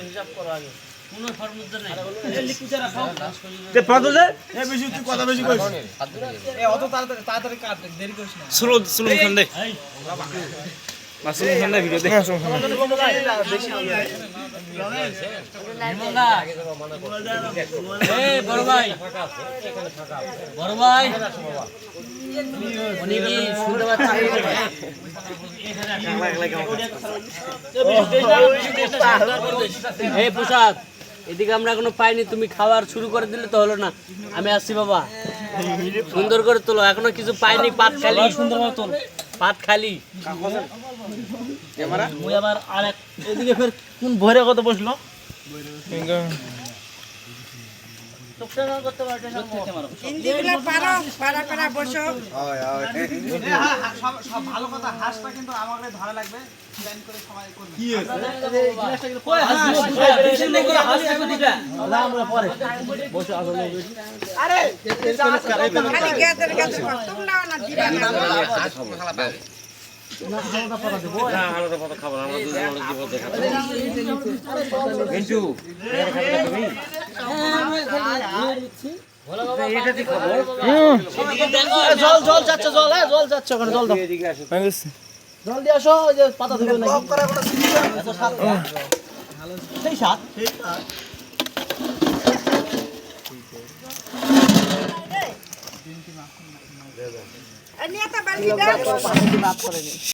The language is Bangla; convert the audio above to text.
হিসাব করো আগে কোনো ফরমুদ্দ নাই তে পাদো যে এ বেশি তুই কথা বেশি কইছ এ অত তাড়াতাড়ি কাট দেরি করিস না স্লো স্লো খান দে মাসুম খান দে ভিডিও দে বেশি এই বড় ভাই বড় ভাই উনি কি শুনতে পাচ্ছেন এই প্রসাদ এদিকে আমরা এখনো পাইনি তুমি খাবার শুরু করে দিলে তো হলো না আমি আসছি বাবা সুন্দর করে তোলো এখনো কিছু পাইনি পাত খালি সুন্দরভাবে তোল পাত খালি ক্যামেরা মুই আবার আরেক এদিকে ফের কোন ভরে কত বসলো সব ভালো কথা হাঁসটা কিন্তু আমাকে ধরা লাগবে প্ল্যান করে সবাই করবে কি আরে খালি গ্যাসের কাছে তুমি নাও না দিবা না আলাদা পাতা খাবো না আমরা দুজন দিব দেখা কিন্তু জল জল যাচ্ছে জল হ্যাঁ জল যাচ্ছে ওখানে জল দাও জল দিয়ে আসো ওই যে পাতা ধুবে না সেই সাত নিয়ে তো বালতি দাও